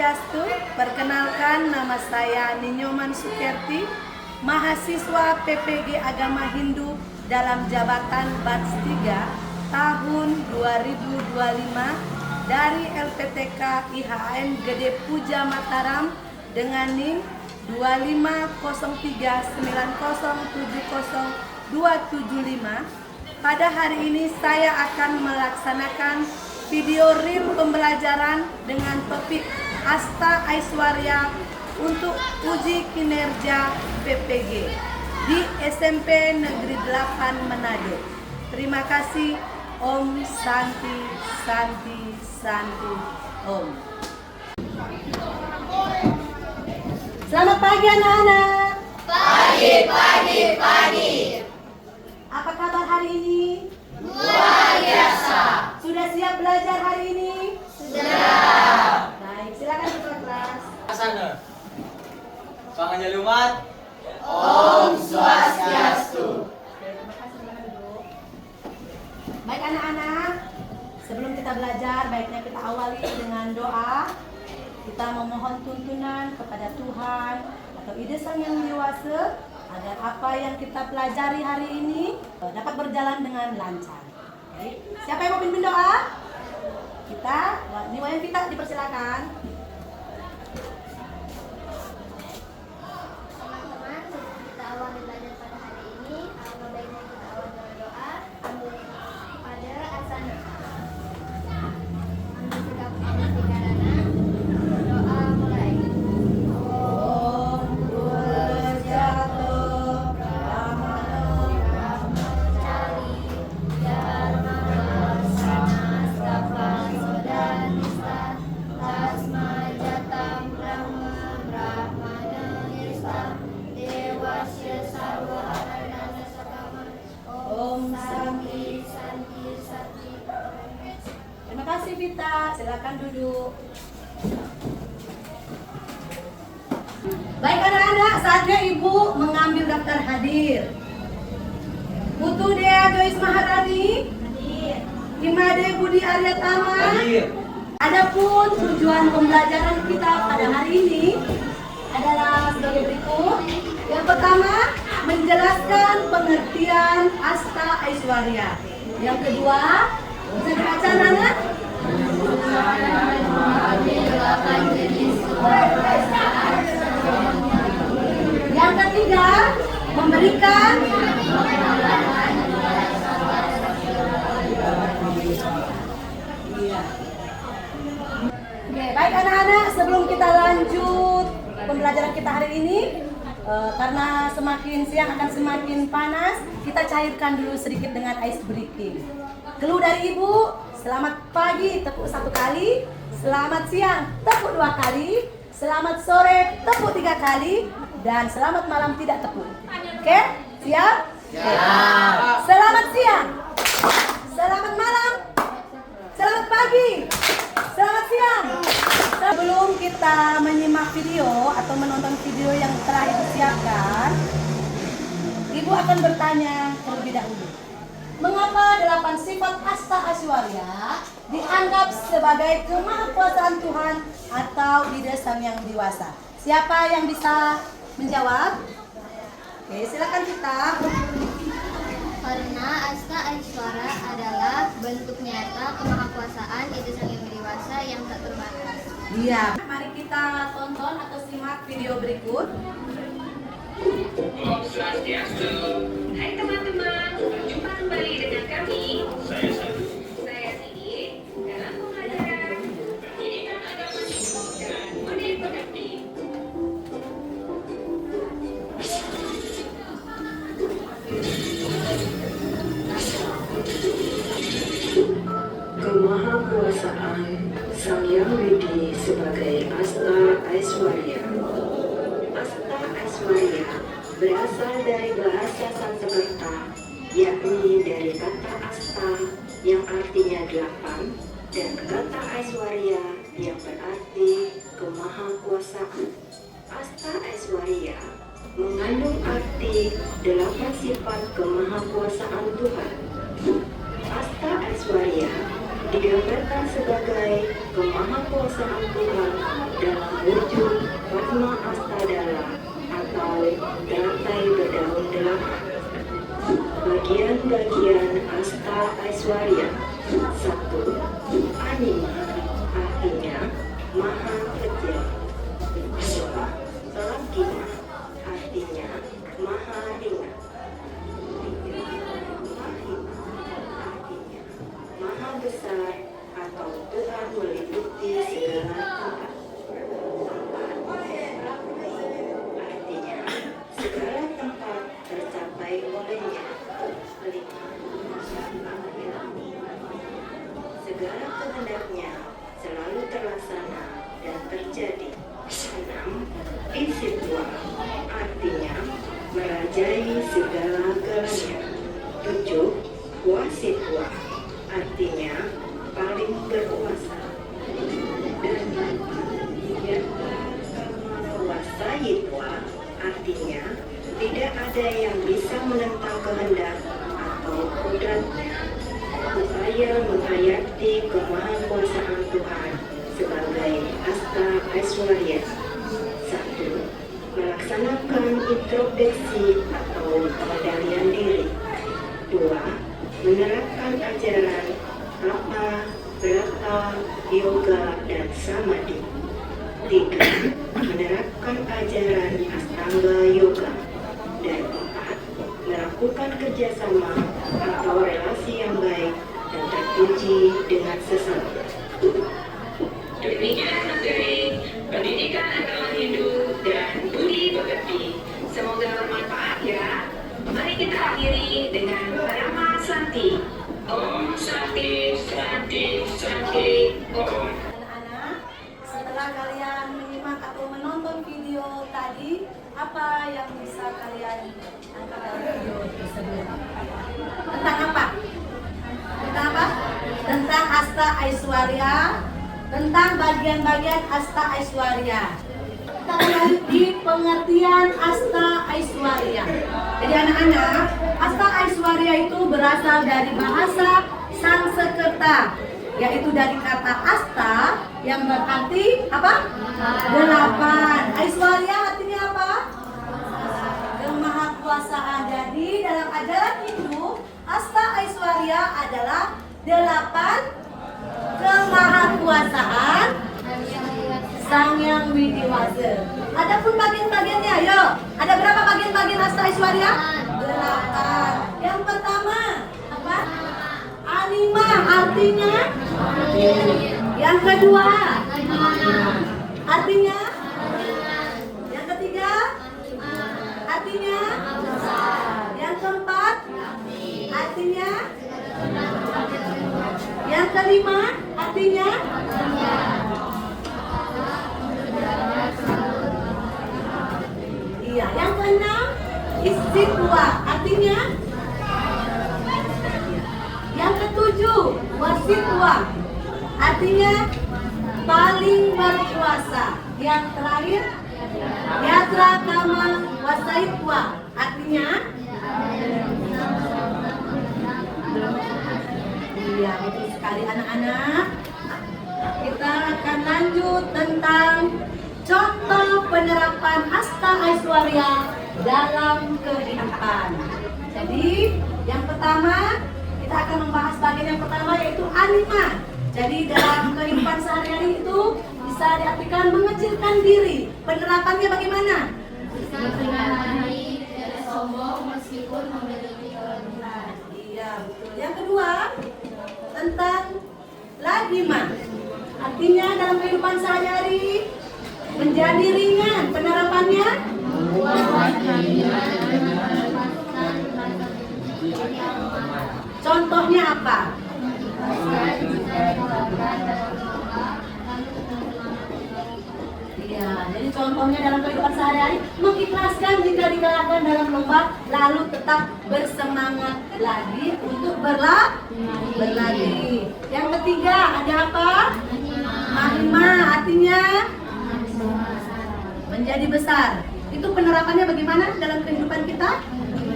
Swastiastu. Perkenalkan, nama saya Ninyoman Sukerti, mahasiswa PPG Agama Hindu dalam jabatan Batch 3 tahun 2025 dari LPTK IHN Gede Puja Mataram dengan NIM 25090700275. Pada hari ini saya akan melaksanakan video reel pembelajaran dengan topik Asta Aishwarya untuk uji kinerja PPG di SMP Negeri 8 Manado. Terima kasih. Om Santi Santi Santi Om. Selamat pagi anak-anak. Pagi. Apa kabar hari ini? Luar biasa. Sudah siap belajar hari ini? Sudah. Baik, silakan ketua kelas. Sana. Pangannya umat. Om Swastiastu. Terima kasih, silakan duduk. Baik anak-anak, sebelum kita belajar, baiknya kita awali dengan doa. Kita memohon tuntunan kepada Tuhan atau ide Sang Yang Dewasa agar apa yang kita pelajari hari ini dapat berjalan dengan lancar. Oke. Siapa yang mau pimpin doa? Kita, ini Wayan Vita dipersilakan. Teman-teman, sebelum kita awali belajar pada hari ini, alangkah baiknya kita awali dengan doa. Ambil pada asana. Ambil sikap karana. Doa mulai. Om Purjatuh Brahmano Brahmacari Dharma Varsana Stapa Sodanista Tasma Jatam Brahma Brahmana Nista Dewasya Sarva Aradana Sakama Om Santi Santi Santi. Terima kasih Vita, silakan duduk. Baik anak-anak, saatnya Ibu mengambil daftar hadir. Putu Dea Joyce Maharani, Hadir. Imade Budi Aryatama. Hadir. Adapun tujuan pembelajaran kita pada hari ini adalah sebagai berikut. Yang pertama, menjelaskan pengertian Asta Aishwarya. Yang kedua, bisa dibaca anak-anak? Yang ketiga, memberikan Oke, baik anak-anak, sebelum kita lanjut pembelajaran kita hari ini, karena semakin siang akan semakin panas, kita cairkan dulu sedikit dengan ice breaking. Keluh dari Ibu, selamat pagi, tepuk 1 kali. Selamat siang, tepuk 2 kali. Selamat sore, tepuk 3 kali. Dan selamat malam tidak tepuk. Oke, siap? Siap. Selamat siang. Selamat malam. Selamat pagi. Selamat siang. Sebelum kita menyimak video atau menonton video yang telah Ibu siapkan, Ibu akan bertanya terlebih dahulu. Mengapa 8 sifat Asta Aishwarya dianggap sebagai kemahakuasaan Tuhan atau ide Sang Yang Dewasa? Siapa yang bisa menjawab? Oke, silakan kita. Karena Asta Aishwarya adalah bentuk nyata kemahakuasaan ide Sang Yang Dewasa yang tak terbatas. Iya. Mari kita tonton atau simak video berikut. Om Swastiastu. Hai teman-teman, berjumpa kembali dengan kami. Saya Sidi dalam pembelajaran pendidikan agama Hindu dan budi pekerti. Kemahakuasaan Sang Yang Widi sebagai Asta Aishwarya. Asta Aishwarya berasal dari bahasa Sanskerta, yakni dari kata Asta yang artinya 8 dan kata Aishwarya yang berarti kemahakuasaan. Asta Aishwarya mengandung arti 8 sifat kemahakuasaan Tuhan. Asta Aishwarya digambarkan sebagai kemahakuasaan Tuhan dalam wujud Padma Astadala atau teratai berdaun delapan. Bagian-bagian Asta Aiswarya. 1. Anima, artinya maha kecil. 2. Lakima, artinya maha ringan. 3. Mahima, artinya maha besar atau Tuhan meliputi segala tempat. 4. Artinya segala tempat tercapai olehnya. 5. Segala kehendaknya selalu terlaksana dan terjadi. 6. Isitwa, artinya merajai segala-galanya. 7. Wasitwa, artinya paling berkuasa. Dan Wasayitwa, artinya tidak ada yang bisa menentang kehendak atau kodratnya. Upaya menghayati kemahakuasaan Tuhan sebagai Asta Aiswarya. 1. Melaksanakan introspeksi atau pengendalian diri. 2. Menerapkan ajaran apa, berata, yoga, dan samadhi. 3. Menerapkan ajaran Astanga Yoga. Dan 4. Melakukan kerjasama atau relasi yang baik dan terpuji dengan sesama. Demikian materi pendidikan agama Hindu dan budi pekerti. Semoga bermanfaat ya. Mari kita akhiri dengan Parama Santi. Om Santi, Santi, Santi, Om. Anak-anak, setelah kalian menyimak atau menonton video tadi, apa yang bisa kalian angkat dalam video tersebut? Tentang apa? Tentang apa? Tentang Asta Aiswarya, tentang bagian-bagian Asta Aiswarya. Kita lanjut di pengertian Asta Aiswarya. Jadi anak-anak, Asta Aiswarya itu berasal dari bahasa Sanskerta, yaitu dari kata asta yang berarti apa? 8. Aiswarya artinya apa? Kemahakuasaan. Jadi dalam ajaran Hindu, Asta Aiswarya adalah 8 kemahakuasaan Sang Yang Widiwasa. Adapun bagian-bagiannya, ayo. Ada berapa bagian-bagian Asta Aiswarya? 8. Yang pertama apa? Anima, artinya? Yang kedua, artinya? Yang ketiga, artinya? Yang keempat, artinya? Yang kelima, artinya? Iya, yang keenam, istitwa, artinya? Yang ketujuh, wasitwa, artinya paling berkuasa. Yang terakhir, yatra kama wasaitwa, artinya? Iya, betul sekali anak-anak. Kita akan lanjut tentang contoh penerapan Asta Aiswarya dalam kehidupan. Jadi, yang pertama kita akan membahas bagian yang pertama yaitu anima. Jadi dalam kehidupan sehari-hari itu bisa diartikan mengecilkan diri. Penerapannya bagaimana? Tidak sombong meskipun memiliki kelebihan. Iya, betul. Yang kedua, tentang lagima. Artinya dalam kehidupan sehari-hari menjadi ringan. Penerapannya? Contohnya apa? Iya, jadi contohnya dalam kehidupan sehari-hari mengikhlaskan jika digalakkan dalam lomba, lalu tetap bersemangat lagi untuk berlari. Yang ketiga ada apa? Mahima, artinya menjadi besar. Itu penerapannya bagaimana dalam kehidupan kita?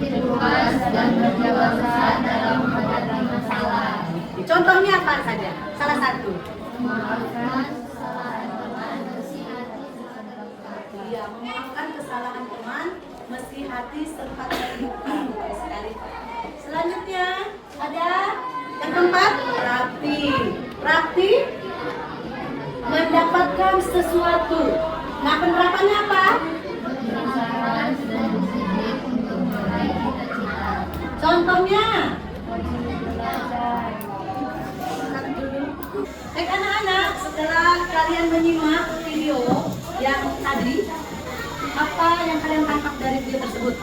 Luas dan berdewasa dalam menghadapi masalah. Contohnya apa saja? salah satu. Iya, memaafkan kesalahan teman meski hati sempat terluka. Baik sekali. Selanjutnya ada yang keempat, Prakti mendapatkan sesuatu. Nah, penerapannya apa? Contohnya, baik anak-anak, setelah kalian menyimak video yang tadi, apa yang kalian tangkap dari video tersebut?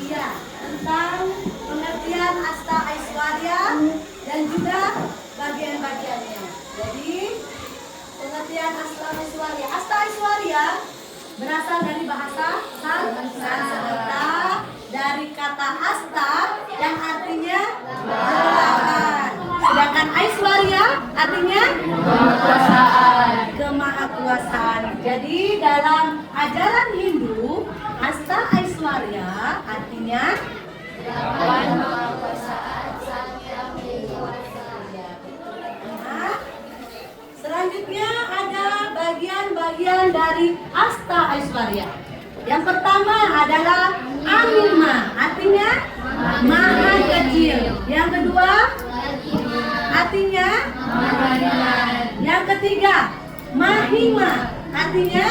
Iya, tentang pengertian Asta Aishwarya dan juga bagian-bagiannya. Jadi, pengertian Asta Aishwarya. Asta Aishwarya berasal dari bahasa Sanskerta, dari kata asta yang artinya 8. Sedangkan Aishwarya artinya kemahakuasaan. Jadi dalam ajaran Hindu, Asta Aishwarya artinya 8 kemahakuasaan Sang Yang Widi. Nah, selanjutnya ada bagian-bagian dari Asta Aishwarya. Yang pertama adalah Anima, artinya maha kecil. Yang kedua, artinya yang ketiga, Mahima, artinya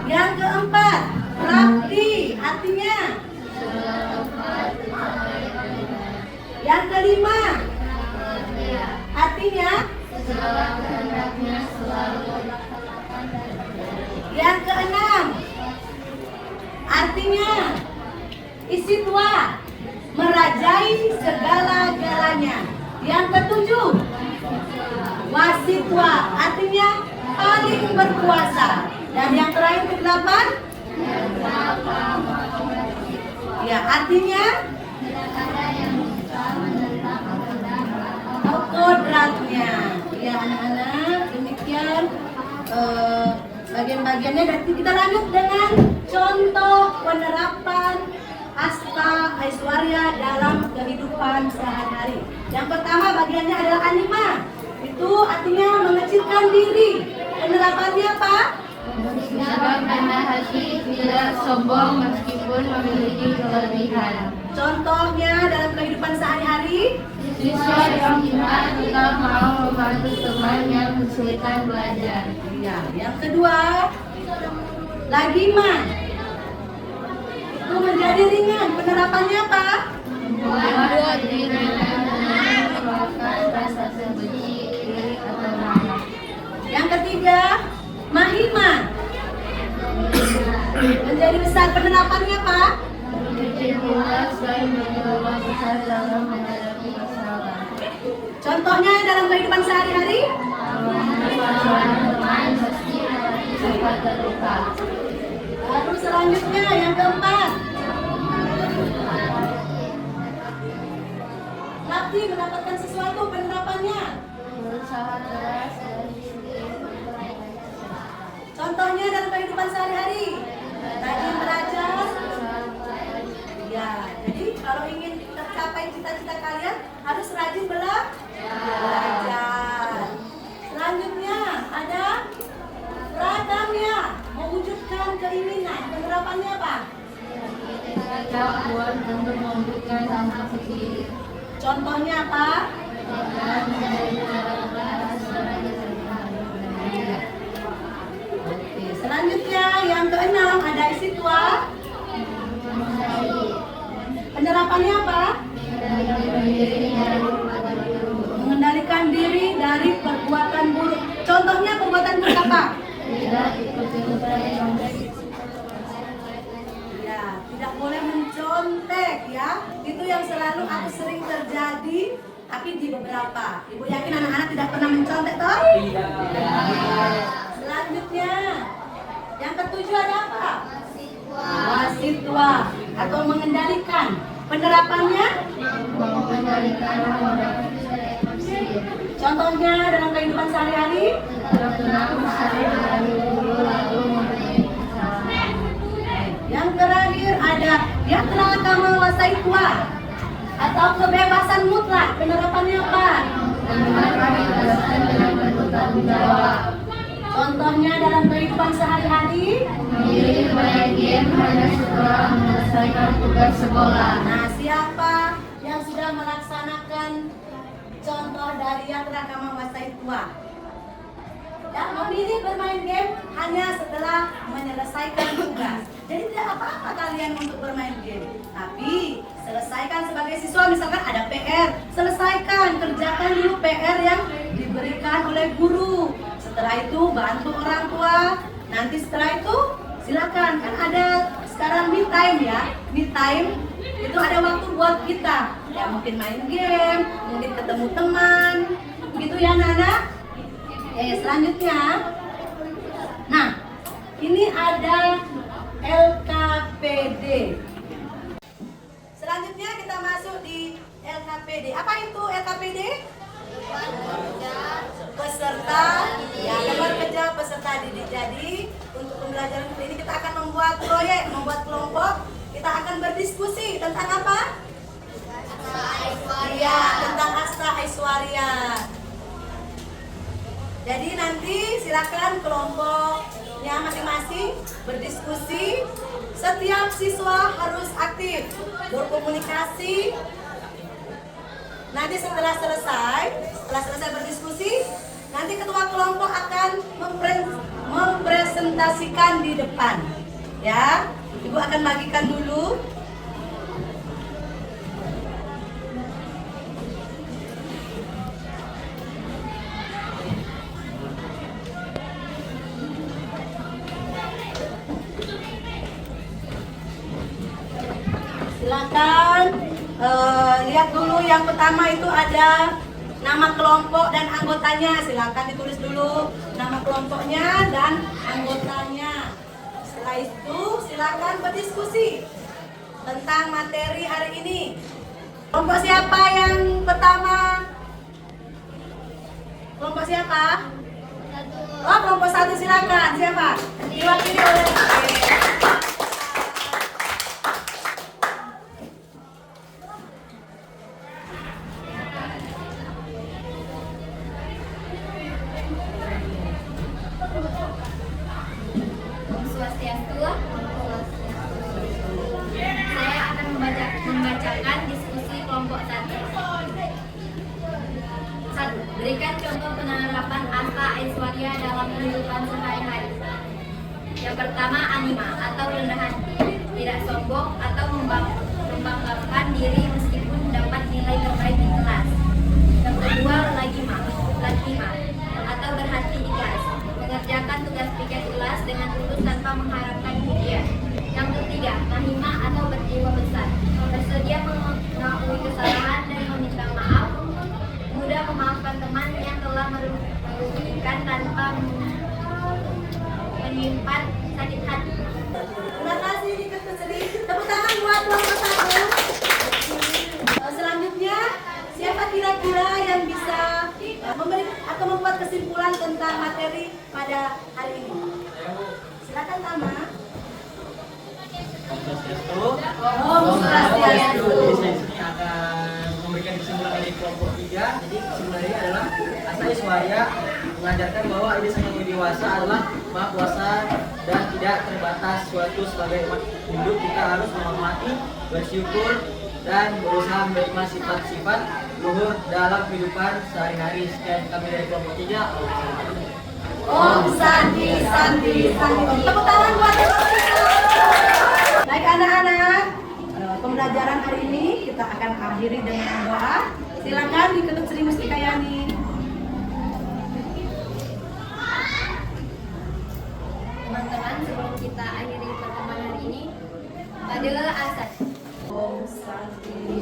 yang keempat, Prakti, artinya yang kelima, artinya yang keenam, artinya Isitwa, merajai segala-galanya. Yang ketujuh, Wasitwa, artinya paling berkuasa. Dan yang terakhir ke-8, ya artinya kodratnya. Ya anak-anak, demikian bagian-bagiannya. Dan kita lanjut dengan contoh penerapan Asta Aishwarya dalam kehidupan sehari-hari. Yang pertama bagiannya adalah Anima. Itu artinya mengecilkan diri. Penerapannya apa? Bersikap rendah hati, tidak sombong meskipun memiliki kelebihan. Contohnya dalam kehidupan sehari-hari, Siswa yang hikmat tetap mau membantu teman yang kesulitan belajar. ya. Yang kedua, Lagima. Itu menjadi ringan. Penerapannya apa? Membuat diri ringan dengan meluapkan rasa benci, iri atau marah. Yang ketiga, Mahima. Menjadi besar. Penerapannya apa? Kecil pulas dan berjiwa besar dalam menghadapi masalah. Contohnya dalam kehidupan sehari-hari, Perasaan teman meski hati sempat terluka. lalu selanjutnya yang keempat, Prakti mendapatkan sesuatu. Penerapannya Berusaha keras dan contohnya dalam kehidupan sehari-hari, rajin belajar. Ya, jadi kalau ingin tercapai cita-cita kalian harus rajin belajar. Selanjutnya ada Prakamya, mewujudkan keinginan. Penerapannya apa? kita kuat untuk memberikan dampak sendiri. Contohnya apa? Dan menjadi cara keras sebagai Oke, selanjutnya yang keenam ada Isitwa. Penerapannya apa? Mengendalikan diri dari perbuatan buruk. Contohnya perbuatan buruk apa? tidak ikuti tren. Ya, tidak boleh mencontek ya. Itu yang selalu aku sering terjadi, tapi di beberapa. Ibu yakin anak-anak tidak pernah mencontek toh? Selanjutnya, yang ketujuh ada apa? Wasitwa atau mengendalikan. Penerapannya? Mengendalikan emosi. Contohnya dalam kehidupan sehari-hari? Tenang sadar dari dulu lalu mempunyai kesalahan. Yang terakhir ada Yatra Kama Wasaitwa. atau kebebasan mutlak? Penerapannya apa? bertanggung jawab. Contohnya dalam kehidupan sehari-hari. Memilih bermain game hanya setelah menyelesaikan tugas sekolah. Nah, siapa yang sudah melaksanakan contoh dari yang telah kamu menguasai tua? Ya, memilih bermain game hanya setelah menyelesaikan tugas. Jadi tidak apa-apa kalian untuk bermain game, tapi selesaikan sebagai siswa. Misalkan ada PR, selesaikan, kerjakan dulu PR yang diberikan oleh guru. Setelah itu bantu orang tua. Nanti setelah itu silakan, kan ada sekarang me time ya. Me time itu ada waktu buat kita. Ya mungkin main game, mungkin ketemu teman, begitu ya Nana. Selanjutnya, nah ini ada LKPD. Selanjutnya kita masuk di LKPD. Apa itu LKPD? Peserta, ya lembar kerja peserta didik. Jadi untuk pembelajaran ini kita akan membuat proyek, membuat kelompok. Kita akan berdiskusi tentang apa? Iya, tentang Asta Aiswarya. Jadi nanti silakan kelompoknya masing-masing berdiskusi. Setiap siswa harus aktif berkomunikasi. Nanti setelah selesai berdiskusi, nanti ketua kelompok akan mempresentasikan di depan. Ya, Ibu akan bagikan dulu. Silakan lihat dulu yang pertama itu ada nama kelompok dan anggotanya. Silakan ditulis dulu nama kelompoknya dan anggotanya. Setelah itu silakan berdiskusi tentang materi hari ini. Kelompok siapa yang pertama? Kelompok siapa? Oh, kelompok 1 silakan. Siapa? Diwakili oleh Swastiastu. Saya akan membacakan diskusi kelompok 1. 1. Berikan contoh penerapan Asta Aiswarya dalam kehidupan sehari-hari. Yang pertama, anima atau rendah hati, tidak sombong atau membanggakan diri meskipun dapat nilai terbaik di kelas. Yang kedua, lagima atau berhati ikhlas, mengerjakan tugas piket kelas dengan tulus tanpa mengharapkan pujian. Yang ketiga, nahima atau berjiwa besar, bersedia mengakui kesalahan dan meminta maaf, mudah memaafkan teman yang telah merugikan tanpa menyimpan sakit hati. Terima kasih Dikut Sri. Tepuk tangan buat kelompok 1. Selanjutnya, siapa kira-kira yang bisa memberi atau membuat kesimpulan tentang materi pada hari ini? Silakan Tama. Om Swastiastu. Om Swastiastu. Jadi saya di sini akan memberikan kesimpulan dari kelompok 3. Jadi kesimpulannya adalah Asta Aiswarya mengajarkan bahwa ide sang yang dewasa adalah maha kuasa dan tidak terbatas. Suatu sebagai umat hidup kita harus menghormati, bersyukur, dan berusaha menerima sifat-sifat luhur dalam kehidupan sehari-hari. Sekian kami dari kelompok 3. Om Santi. Tepuk tangan buat kelompok 3. Baik anak-anak, pembelajaran hari ini kita akan akhiri dengan doa. Silakan Dikut Sri Mustikayani. Teman-teman, sebelum kita akhiri pertemuan hari ini, pada asas Om Santi.